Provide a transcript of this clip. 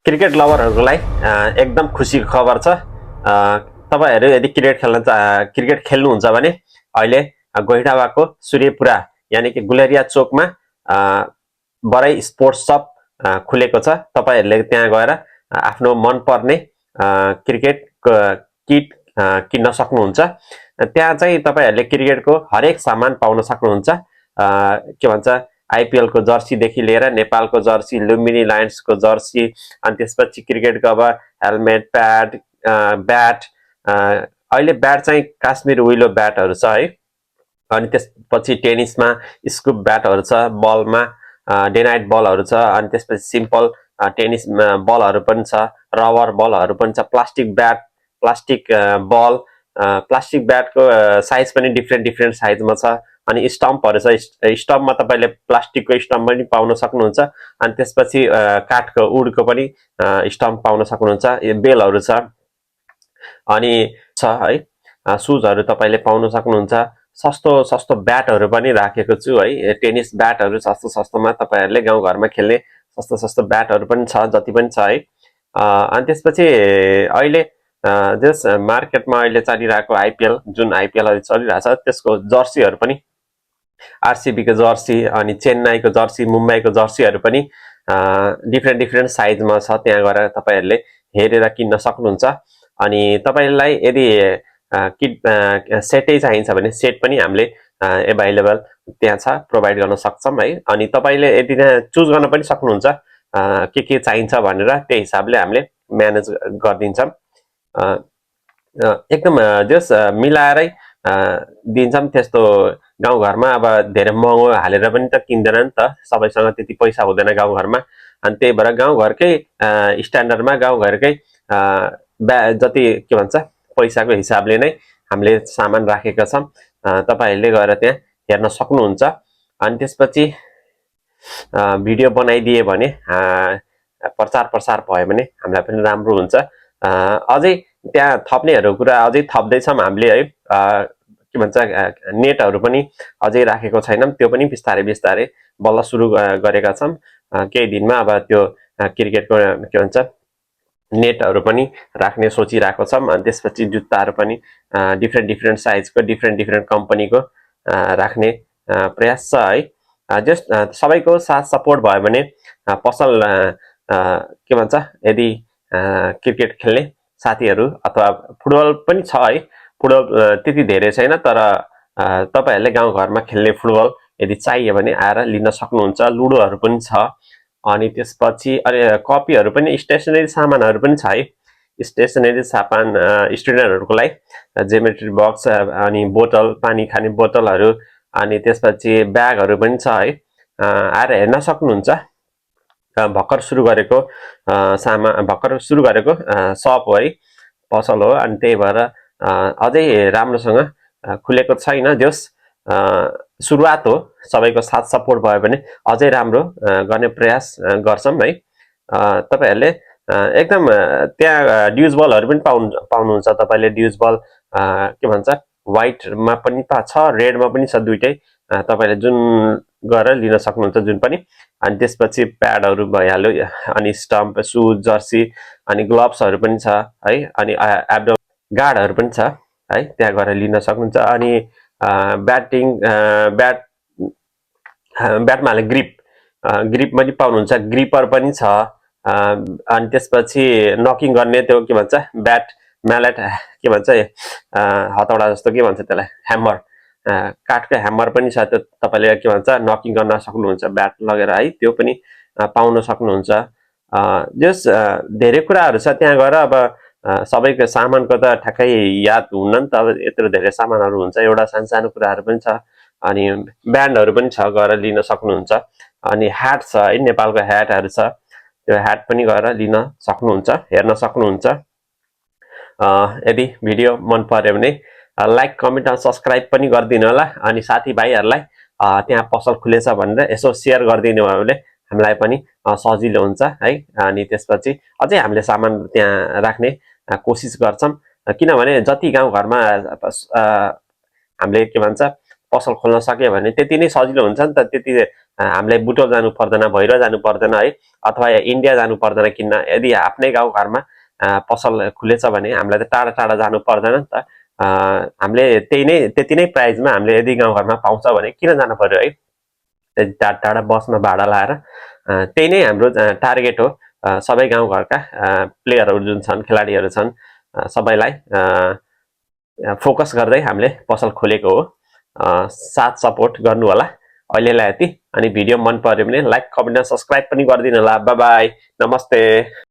Cricket लभरहरूको लागि एकदम खुसीको खबर छ। तपाईहरु यदि क्रिकेट खेल्नुहुन्छ भने अहिले गोइठाबाको सूर्यपुरा यानी कि गुलेरिया चोकमा बराई स्पोर्ट्स शप खुलेको छ। तपाईहरुले त्यहाँ गएर आफ्नो मनपर्ने क्रिकेट किट किन्न सक्नुहुन्छ। त्यहाँ चाहिँ तपाईहरुले क्रिकेटको हरेक सामान पाउन सक्नुहुन्छ। के भन्छ आईपीएल को जर्सी देखि लिएर नेपालको जर्सी, लुम्बिनी लायन्स को जर्सी, अनि त्यसपछि क्रिकेटको अब हेलमेट, प्याड, ब्याट, अहिले ब्याट चाहिँ काश्मीर विलो ब्याटहरु छ है। अनि त्यसपछि टेनिसमा स्कुप ब्याटहरु छ, बलमा डे नाइट बलहरु छ, अनि त्यसपछि सिम्पल टेनिस बलहरु पनि छ, रबर बलहरु पनि छ, प्लास्टिक ब्याट, प्लास्टिक बल, प्लास्टिक ब्याटको साइज पनि डिफ्रेन्ट साइजमा छ। अनि स्टम्पहरु छ, स्टम्पमा तपाईले प्लास्टिकको स्टम्प पनि पाउन सक्नुहुन्छ। अनि त्यसपछि काठको वुडको पनि स्टम्प पाउन सक्नुहुन्छ। यो बेलहरु छ, अनि छ है सुजहरु तपाईले पाउन सक्नुहुन्छ। सस्तो ब्याटहरु पनि राखेको छु है। टेनिस ब्याटहरु सस्तोमा तपाईहरुले गाउँघरमा खेल्ने सस्तो ब्याटहरु पनि छ, जति पनि छ है। अनि त्यसपछि अहिले जस मार्केटमा अहिले चलिरहेको आईपीएल, जुन आईपीएल अहिले चलिरहेछ, त्यसको जर्सीहरु पनि आरसीबी को जर्सी, अनि चेन्नईको जर्सी, मुम्बईको जर्सीहरु पनि डिफ्रेन्ट साइजमा छ। त्यहाँ गएर तपाईहरुले हेरेर किन्न सक्नुहुन्छ। अनि तपाईलाई यदि किट सेटै चाहिन्छ भने सेट पनि हामीले अभाइलेबल त्यहाँ छ, प्रोभाइड गर्न सक्छौं है। अनि तपाईले यदि चुज गर्न पनि सक्नुहुन्छ के चाहिन्छ भनेर, त्यही हिसाबले हामीले म्यानेज गर्दिन्छौं। एकदम जस मिलाएरै दिन्छौं। त्यस्तो गाउँघरमा अब धेरै महँगो हालेर पनि त किन्दैन नि त, सबैसँग त्यति पैसा हुँदैन गाउँघरमा। अनि त्यही भएर गाउँघरकै स्ट्यान्डर्डमा गाउँघरकै जति के भन्छ पैसाको हिसाबले नै हामीले सामान राखेका छौं। तपाईहरुले गएर त्यहाँ हेर्न सक्नुहुन्छ। अनि त्यसपछि भिडियो बनाइदिए भने प्रचार प्रसार भयो भने हामीलाई पनि राम्रो हुन्छ। अझै त्यहाँ थप्नेहरु कुरा अझै थप्दै छौं हामीले है। के भन्छ नेटहरु पनि अझै राखेको छैनौं, त्यो पनि बिस्तारै बल्ल सुरु गरेका छौं। केही दिनमा अब त्यो क्रिकेटको के भन्छ नेटहरु पनि राख्ने सोचिरहेको छौं। अनि त्यसपछि जुत्ताहरु पनि डिफ्रेन्ट साइजको, डिफ्रेन्ट कम्पनीको राख्ने प्रयास छ है। जस्ट सबैको साथ सपोर्ट भयो भने पसल के भन्छ यदि क्रिकेट खेल्ने साथीहरु अथवा फुटबल पनि छ है। फुटबल त्यति धेरै छैन, तर तपाईहरुले गाउँघरमा खेल्ने फुटबल यदि चाहियो भने आएर लिन सक्नुहुन्छ। लुडोहरु पनि छ। अनि त्यसपछि कपीहरु पनि, स्टेशनरी सामानहरु पनि छ है। स्टेशनरी सामान स्टुडेन्टहरुको लागि ज्योमेट्री बक्स, अनि बोतल, पानी खाने बोतलहरु, अनि त्यसपछि ब्यागहरु पनि छ है। आएर हेर्न सक्नुहुन्छ। भर्खर सुरु गरेको भर्खर सुरु गरेको शप हो है, पसल हो। अनि त्यही भएर अझै राम्रोसँग खुलेको छैन। जस सुरुवात हो, सबैको साथ सपोर्ट भयो भने अझै राम्रो गर्ने प्रयास गर्छौं है। तपाईहरुले एकदम त्यहाँ ड्युज बलहरु पनि पाउनुहुन्छ। तपाईले ड्युज बल के भन्छ व्हाइटमा पनि छ, रेडमा पनि छ, दुईटै तपाईले जुन गएर लिन सक्नुहुन्छ, जुन पनि। अनि त्यसपछि प्याडहरु भइहाल्यो, अनि स्टम्प, शूज, जर्सी, अनि ग्लोभ्सहरु पनि छ है। अनि एब्डोमेन गार्डहरु पनि छ है, त्यहाँ गएर लिन सक्नुहुन्छ। अनि ब्याटमा हाल्ने ग्रिप पनि पाउनुहुन्छ, ग्रिपर पनि छ। अनि त्यसपछि नकिङ गर्ने त्यो के भन्छ ब्याट म्यालेट, के भन्छ हतौडा जस्तो, के भन्छ त्यसलाई, ह्यामर, काठको ह्यामर पनि छ। त्यो तपाईले के भन्छ नकिङ गर्न सक्नुहुन्छ ब्याट लगेर है, त्यो पनि पाउन सक्नुहुन्छ। जस धेरै कुराहरु छ त्यहाँ गएर। अब सबैको सामानको त ठ्याक्कै याद हुन्न नि त, अब यत्रो धेरै सामानहरु हुन्छ। एउटा सानो कुराहरु पनि छ। अनि ब्यान्डहरु पनि छ, गएर लिन सक्नुहुन्छ। अनि ह्याट छ है, नेपालको ह्याटहरु छ, त्यो ह्याट पनि गएर लिन सक्नुहुन्छ, हेर्न सक्नुहुन्छ। यदि भिडियो मन पर्यो भने लाइक, कमेन्ट र सब्स्क्राइब पनि गरिदिनु होला। अनि साथीभाइहरुलाई त्यहाँ पसल खुलेछ भनेर यसो शेयर गरिदिनु भयो भने हामीलाई पनि सजिलो हुन्छ है। अनि त्यसपछि अझै हामीले सामान त्यहाँ राख्ने कोसिस गर्छौं। किनभने जति गाउँघरमा हामीले के भन्छ पसल खोल्न सक्यो भने त्यति नै सजिलो हुन्छ नि त। त्यति हामीलाई बुटोल जानु पर्दैन, भैरव जानु पर्दैन है, अथवा इन्डिया जानु पर्दैन किन्न। यदि आफ्नै गाउँघरमा पसल खुलेछ भने हामीलाई त टाढा टाढा जानु पर्दैन नि त। हामीले त्यति नै प्राइजमा हामीले यदि गाउँघरमा पाउँछ भने किन जानु पर्यो है, टाढा टाढा बसमा भाडा लाएर। त्यही नै हाम्रो टार्गेट हो। सबै गाउँघरका प्लेयरहरू जुन छन्, खेलाडीहरू छन्, सबैलाई फोकस गर्दै हामीले पसल खोलेको हो। साथ सपोर्ट गर्नु होला। अहिलेलाई यति। अनि भिडियो मन पर्यो भने लाइक, कमेन्ट र सब्सक्राइब पनि गरिदिनु होला। बाई बाई, नमस्ते।